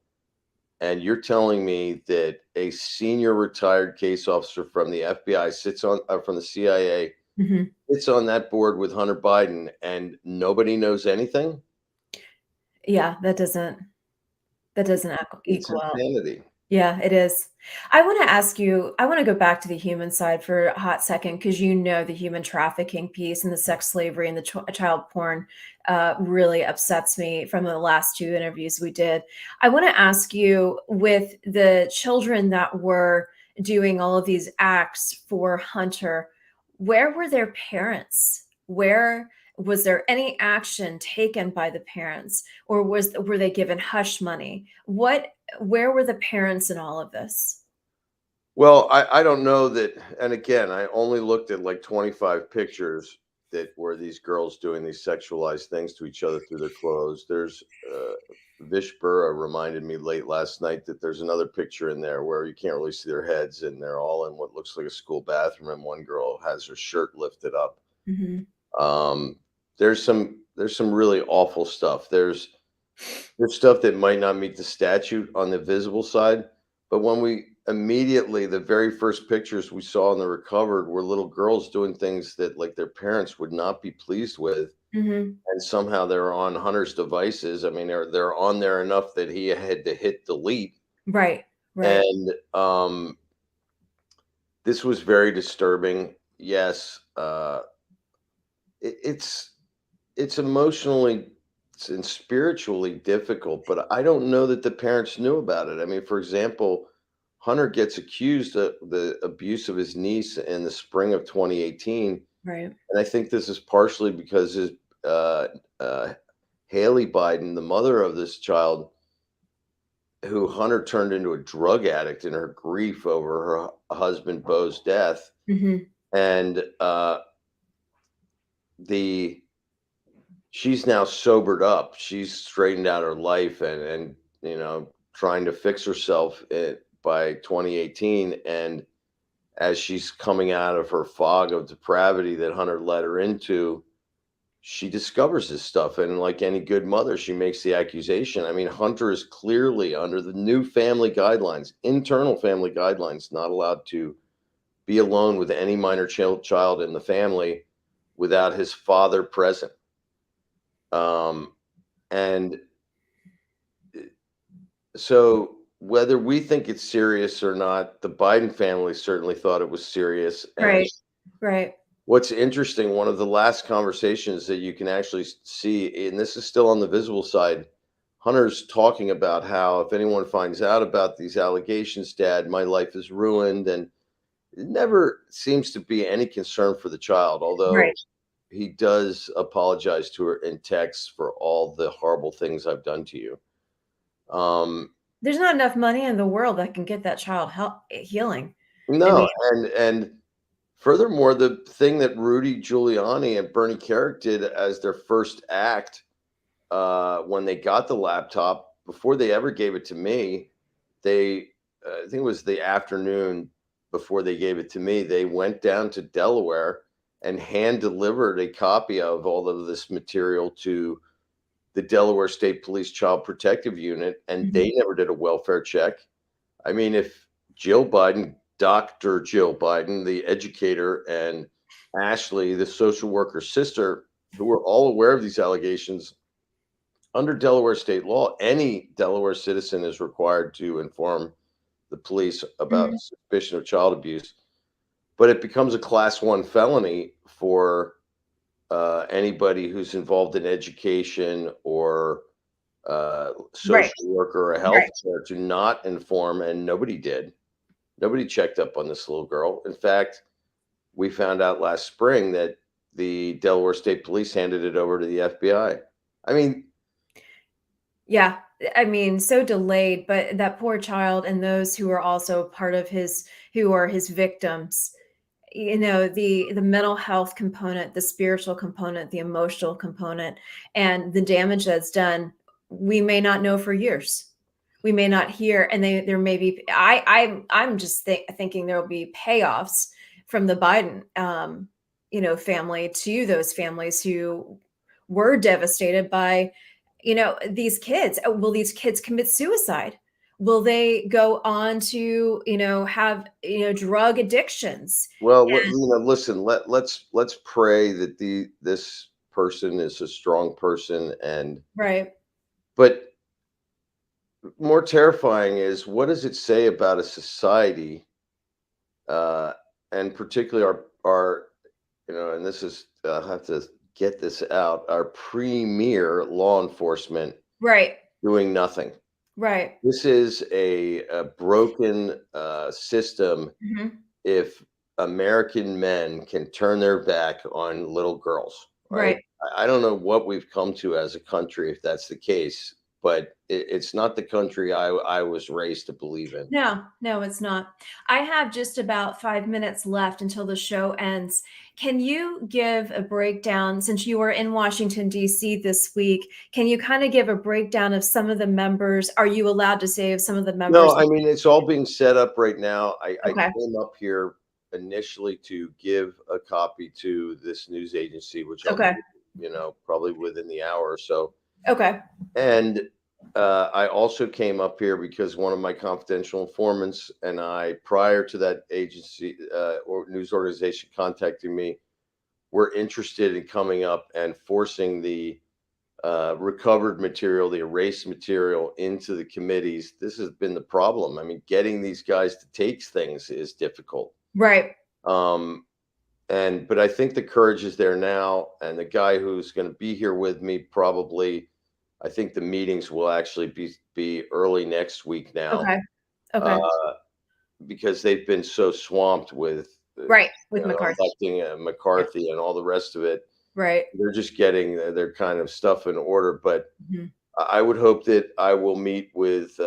And you're telling me that a senior retired case officer from the FBI sits on, from the CIA, Mhm. sits on that board with Hunter Biden, and nobody knows anything? Yeah, that doesn't It's equal out. insanity. Yeah, it is. I wanna go back to the human side for a hot second because the human trafficking piece and the sex slavery and the child porn really upsets me from the last two interviews we did. I wanna ask you, with the children that were doing all of these acts for Hunter, where were their parents? Where was there any action taken by the parents, or were they given hush money? Where were the parents in all of this? Well, I don't know that. And again, I only looked at like 25 pictures that were these girls doing these sexualized things to each other through their clothes. There's Vish Burra reminded me late last night that there's another picture in there where you can't really see their heads, and they're all in what looks like a school bathroom, and one girl has her shirt lifted up. Mhm. Um, there's some really awful stuff. There's stuff that might not meet the statute on the visible side, but when we immediately, the very first pictures we saw in the recovered were little girls doing things that like their parents would not be pleased with, Mhm. and somehow they're on Hunter's devices. I mean, they're on there enough that he had to hit delete, Right, right. and this was very disturbing. Yes, it's emotionally and spiritually difficult, but I don't know that the parents knew about it. I mean, for example, Hunter gets accused of the abuse of his niece in the spring of 2018, Right. and I think this is partially because his uh, uh, Haley Biden, the mother of this child, who Hunter turned into a drug addict in her grief over her husband Bo's death, Mhm. and the she's now sobered up. She's straightened out her life, and trying to fix herself by 2018. And as she's coming out of her fog of depravity that Hunter led her into, she discovers this stuff, and like any good mother, she makes the accusation. I mean, Hunter is clearly under the new family guidelines, internal family guidelines, not allowed to be alone with any minor child in the family without his father present. And so whether we think it's serious or not, the Biden family certainly thought it was serious. And Right. what's interesting, one of the last conversations that you can actually see, and this is still on the visible side, Hunter's talking about how if anyone finds out about these allegations, Dad, my life is ruined. And it never seems to be any concern for the child, although Right. he does apologize to her in text for all the horrible things I've done to you. There's not enough money in the world that can get that child healing. I No, mean, and furthermore, the thing that Rudy Giuliani and Bernie Kerik did as their first act when they got the laptop, before they ever gave it to me, they I think it was the afternoon before they gave it to me, they went down to Delaware and hand delivered a copy of all of this material to the Delaware State Police Child Protective Unit, and mhm. they never did a welfare check. I mean, if Jill Biden, Dr. Jill Biden, the educator, and Ashley, the social worker's sister, who were all aware of these allegations, under Delaware state law, any Delaware citizen is required to inform the police about Mhm. suspicion of child abuse. But it becomes a class one felony for anybody who's involved in education or Right. social work or a health Right. care to not inform, and nobody did. Nobody checked up on this little girl. In fact, we found out last spring that the Delaware State Police handed it over to the FBI. I mean, Yeah. I mean, so delayed, but that poor child and those who are also part of who are his victims, the mental health component, the spiritual component, the emotional component, and the damage that's done, we may not know for years. We may not hear, and there may be. I'm just thinking there will be payoffs from the Biden, family to those families who were devastated by, these kids. Will these kids commit suicide? Will they go on to, have, drug addictions? well, listen. Let's pray that this person is a strong person, and Right. but more terrifying is what does it say about a society, uh, and particularly our and this is I have to get this out, our premier law enforcement Right. doing nothing. Right. This is a broken system. Mhm. If American men can turn their back on little girls, right? Right. I don't know what we've come to as a country if that's the case, but it's not the country I was raised to believe in. No, no, it's not. I have just about 5 minutes left until the show ends. Can you give a breakdown, since you were in Washington, D.C. this week, can you kind of give a breakdown of some of the members? Are you allowed to say of some of the No, members? I mean, it's all being set up right now. I Okay. came up here initially to give a copy to this news agency, which I'll Okay. do, probably within the hour or so. Okay. And I also came up here because one of my confidential informants and I, prior to that agency or news organization contacting me, were interested in coming up and forcing the recovered material, the erased material into the committees. This has been the problem. I mean, getting these guys to take things is difficult. Right. Um, but I think the courage is there now. And the guy who's going to be here with me probably, I think the meetings will actually be early next week now, Okay. Okay. uh, because they've been so swamped with Right. With McCarthy. electing Yeah. McCarthy and all the rest of it. Right. They're just getting their kind of stuff in order. But Mhm. I would hope that I will meet with,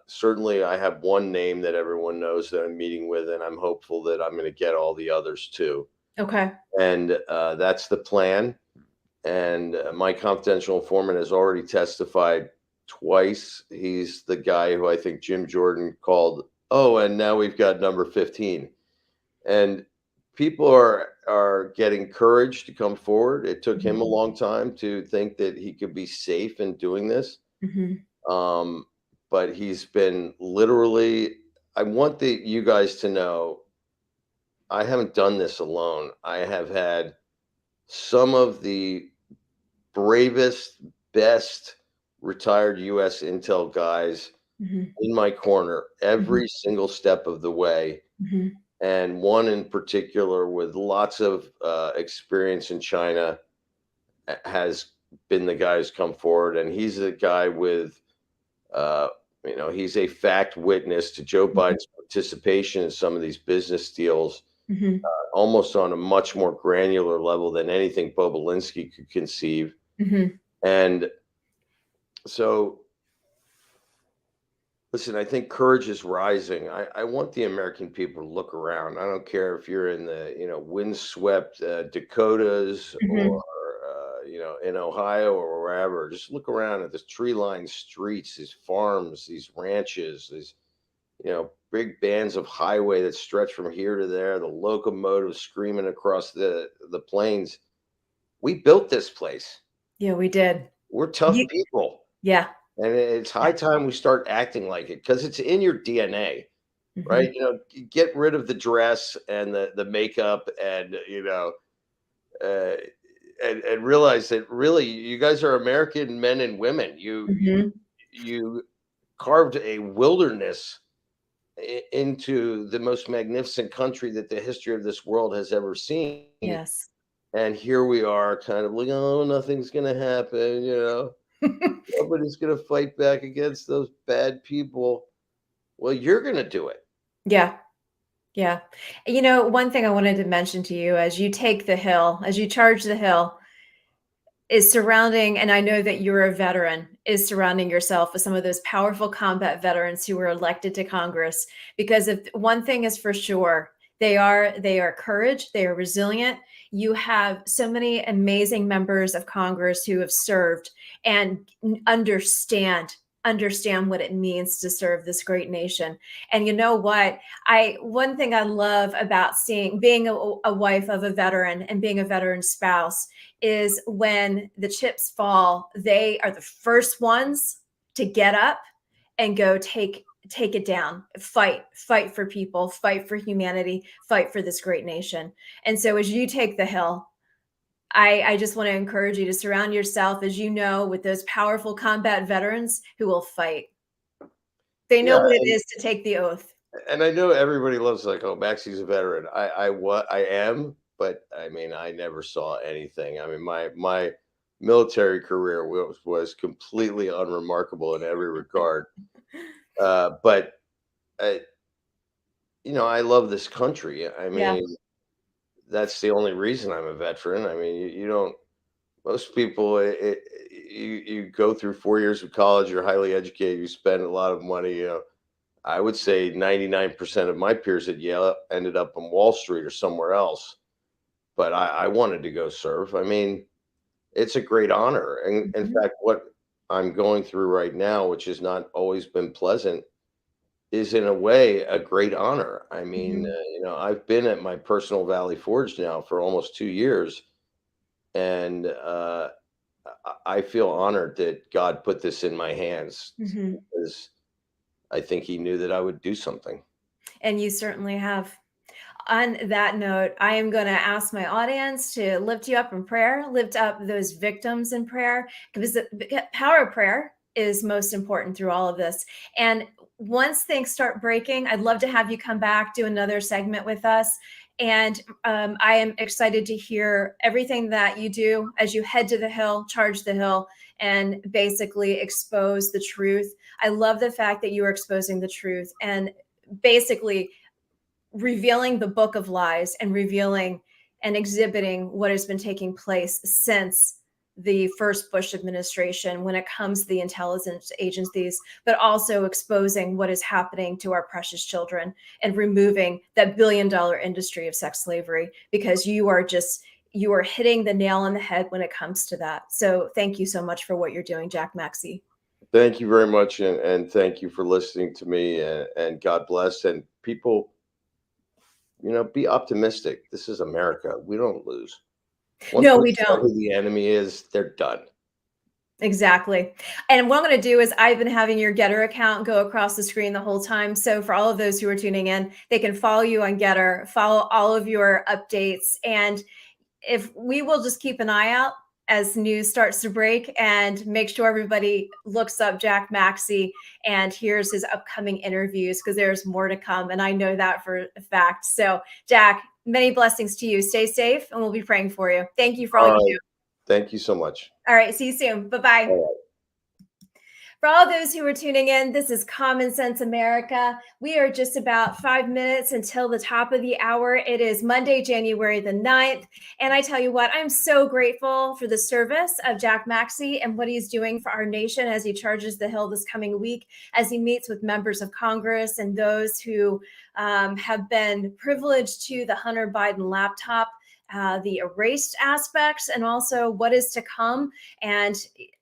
certainly I have one name that everyone knows that I'm meeting with, and I'm hopeful that I'm going to get all the others too. Okay. And that's the plan. And my confidential informant has already testified twice. He's the guy who I think Jim Jordan called, oh, and now we've got number 15. And people are getting courage to come forward. It took him Mhm. a long time to think that he could be safe in doing this. Mhm. Um, but he's been literally, I want you guys to know, I haven't done this alone. I have had some of the bravest, best retired US Intel guys Mhm. in my corner Mhm. every single step of the way. Mhm. And one in particular with lots of experience in China has been the guy who's come forward. And he's a guy with, uh, he's a fact witness to Joe Mhm. Biden's participation in some of these business deals, Mhm. almost on a much more granular level than anything Bobulinski could conceive. Mhm. And so, listen, I think courage is rising. I want the American people to look around. I don't care if you're in the, windswept Dakotas or, Mhm. in Ohio or wherever. Just look around at the tree-lined streets, these farms, these ranches, these, big bands of highway that stretch from here to there, the locomotives screaming across the plains. We built this place. Yeah, we did. We're tough You people. Yeah. And it's Yeah. high time we start acting like it because it's in your DNA, right? Mhm. Get rid of the dress and the makeup, and uh, and realize that really you guys are American men and women. Mhm. You carved a wilderness into the most magnificent country that the history of this world has ever seen. Yes. And here we are, kind of like, oh, nothing's gonna happen, nobody's gonna fight back against those bad people. Well, you're gonna do it. Yeah. Yeah. One thing I wanted to mention to you as you take the hill, as you charge the hill, is surrounding, and I know that you're a veteran, is surrounding yourself with some of those powerful combat veterans who were elected to Congress. Because if one thing is for sure, they are courage, they are resilient. You have so many amazing members of Congress who have served and understand what it means to serve this great nation. And you know what? I One thing I love about seeing being a wife of a veteran and being a veteran spouse is when the chips fall, they are the first ones to get up and go take it down, fight for people, fight for humanity, fight for this great nation. And so as you take the hill, I just want to encourage you to surround yourself, as you know, with those powerful combat veterans who will fight. They know Yeah, what it is to take the oath. and I know everybody loves, like, oh, Maxie's a veteran. I am, but I mean, I never saw anything. I mean, my military career was completely unremarkable in every regard. But uh, I love this country. I Yeah. mean, that's the only reason I'm a veteran. I mean, you don't. Most people, you go through 4 years of college. You're highly educated. You spend a lot of money. I would say 99% of my peers at Yale ended up on Wall Street or somewhere else. But I wanted to go serve. I mean, it's a great honor. And in Mhm. fact, what I'm going through right now, which has not always been pleasant, is in a way a great honor. I mean, Mhm. I've been at my personal Valley Forge now for almost 2 years. And I feel honored that God put this in my hands Mhm. because I think He knew that I would do something. And you certainly have. On that note, I am going to ask my audience to lift you up in prayer, lift up those victims in prayer, because the power of prayer is most important through all of this. And once things start breaking, I'd love to have you come back, do another segment with us. And I am excited to hear everything that you do as you head to the hill, charge the hill, and basically expose the truth. I love the fact that you are exposing the truth and basically revealing the book of lies and revealing and exhibiting what has been taking place since the first Bush administration when it comes to the intelligence agencies, but also exposing what is happening to our precious children and removing that billion-dollar industry of sex slavery, because you are hitting the nail on the head when it comes to that. So thank you so much for what you're doing, Jack Maxey. Thank you very much, and thank you for listening to me. And God bless. And people, be optimistic. This is America. We don't lose. Once No, we we know don't. who the enemy is, they're done. Exactly. And what I'm going to do is I've been having your Getter account go across the screen the whole time. So for all of those who are tuning in, they can follow you on Getter, follow all of your updates. And if we will just keep an eye out as news starts to break and make sure everybody looks up Jack Maxey and hears his upcoming interviews, because there's more to come. And I know that for a fact. So Jack, many blessings to you. Stay safe and we'll be praying for you. Thank you for all All you right. do. Thank you so much. All right. See you soon. Bye-bye. All right. For all those who are tuning in, this is Common Sense America. We are just about 5 minutes until the top of the hour. It is Monday, January the 9th. And I tell you what, I'm so grateful for the service of Jack Maxey and what he's doing for our nation as he charges the Hill this coming week, as he meets with members of Congress and those who have been privileged to the Hunter Biden laptop. The erased aspects and also what is to come. And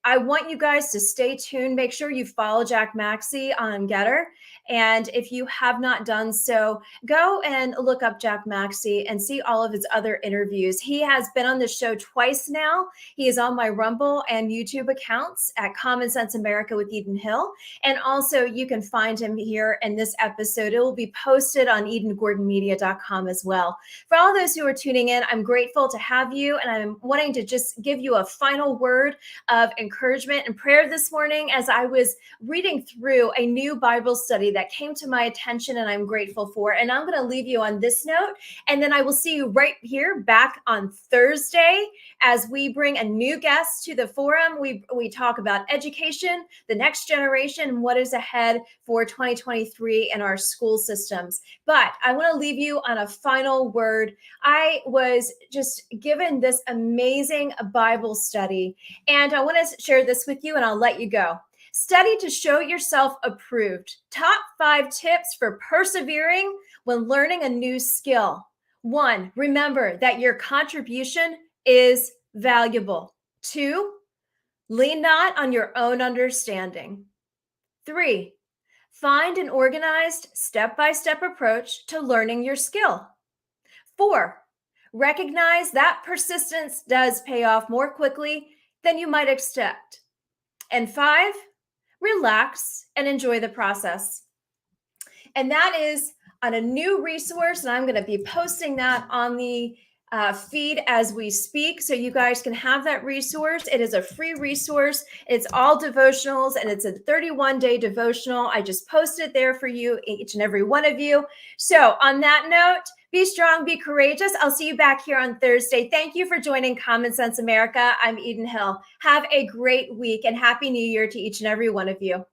I want you guys to stay tuned. Make sure you follow Jack Maxey on Getter. And if you have not done so, go and look up Jack Maxey and see all of his other interviews. He has been on the show twice now. He is on my Rumble and YouTube accounts at Common Sense America with Eden Hill. And also you can find him here in this episode. It will be posted on EdenGordonMedia.com as well. For all those who are tuning in, I'm grateful to have you. And I'm wanting to just give you a final word of encouragement and prayer this morning as I was reading through a new Bible study that came to my attention and I'm grateful for. And I'm going to leave you on this note. And then I will see you right here back on Thursday as we bring a new guest to the forum. We talk about education, the next generation, and what is ahead for 2023 in our school systems. But I want to leave you on a final word. I was just given this amazing Bible study, and I want to share this with you, and I'll let you go. Study to show yourself approved. Top 5 tips for persevering when learning a new skill. 1, remember that your contribution is valuable. 2, lean not on your own understanding. 3, find an organized step-by-step approach to learning your skill. 4, recognize that persistence does pay off more quickly than you might expect. And 5, relax and enjoy the process. And that is on a new resource, and I'm going to be posting that on the feed as we speak, so you guys can have that resource. It is a free resource. It's all devotionals, and it's a 31-day devotional. I just posted it there for you, each and every one of you. So on that note, be strong, be courageous. I'll see you back here on Thursday. Thank you for joining Common Sense America. I'm Eden Hill. Have a great week and Happy New Year to each and every one of you.